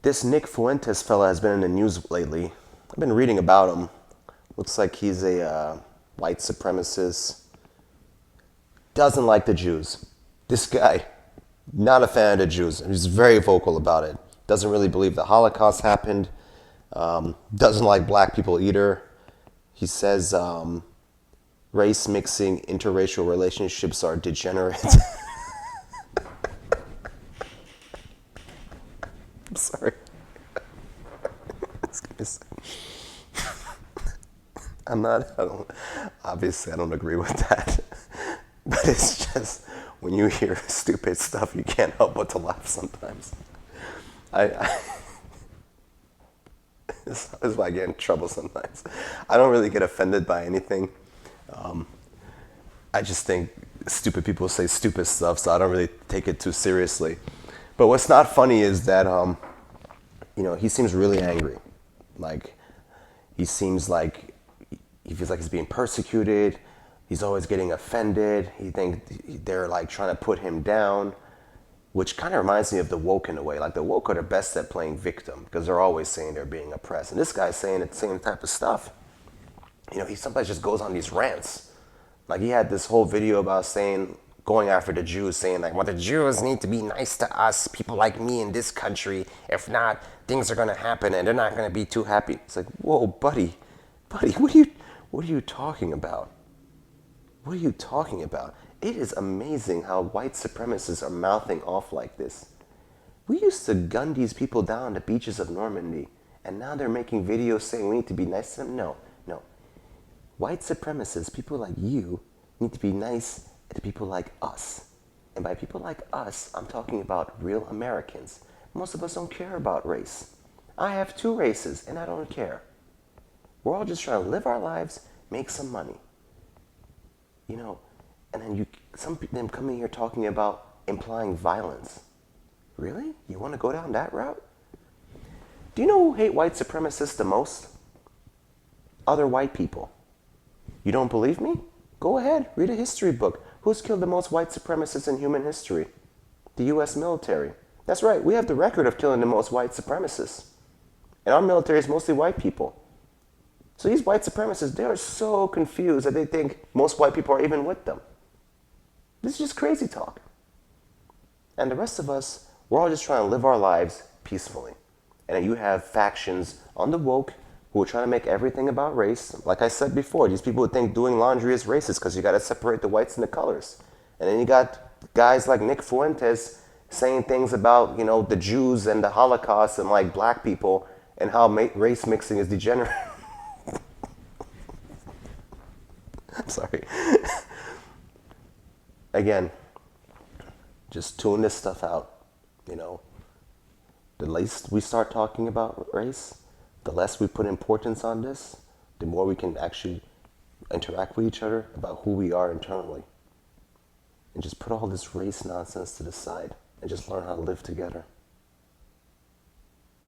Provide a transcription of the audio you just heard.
This Nick Fuentes fella has been in the news lately. I've been reading about him. Looks like he's a white supremacist. Doesn't like the Jews. This guy, not a fan of the Jews. He's very vocal about it. Doesn't really believe the Holocaust happened. Doesn't like black people either. He says race mixing interracial relationships are degenerate. I'm sorry. Obviously I don't agree with that. But it's just, when you hear stupid stuff, you can't help but to laugh sometimes. I this is why I get in trouble sometimes. I don't really get offended by anything. I just think stupid people say stupid stuff, so I don't really take it too seriously. But what's not funny is that, he seems really angry. Like, he seems like he feels like he's being persecuted. He's always getting offended. He thinks they're like trying to put him down, which kind of reminds me of the woke in a way. Like, the woke are the best at playing victim because they're always saying they're being oppressed. And this guy's saying the same type of stuff. He sometimes just goes on these rants. Like, he had this whole video about going after the Jews, saying like, well, the Jews need to be nice to us, people like me in this country. If not, things are going to happen and they're not going to be too happy. It's like, whoa, buddy, what are you talking about? What are you talking about? It is amazing how white supremacists are mouthing off like this. We used to gun these people down on the beaches of Normandy, and now they're making videos saying we need to be nice to them. No. White supremacists, people like you, need to be nice to people like us. And by people like us, I'm talking about real Americans. Most of us don't care about race. I have 2 races, and I don't care. We're all just trying to live our lives, make some money. And then some people them coming here talking about implying violence. Really? You want to go down that route? Do you know who hate white supremacists the most? Other white people. You don't believe me? Go ahead, read a history book. Who's killed the most white supremacists in human history? The US military. That's right, we have the record of killing the most white supremacists. And our military is mostly white people. So these white supremacists, they are so confused that they think most white people are even with them. This is just crazy talk. And the rest of us, we're all just trying to live our lives peacefully. And then you have factions on the woke who are trying to make everything about race. Like I said before, these people would think doing laundry is racist because you got to separate the whites and the colors. And then you got guys like Nick Fuentes saying things about, the Jews and the Holocaust and like black people and how race mixing is degenerate. I'm sorry. Again, just tune this stuff out. The less we start talking about race, the less we put importance on this, the more we can actually interact with each other about who we are internally. And just put all this race nonsense to the side and just learn how to live together.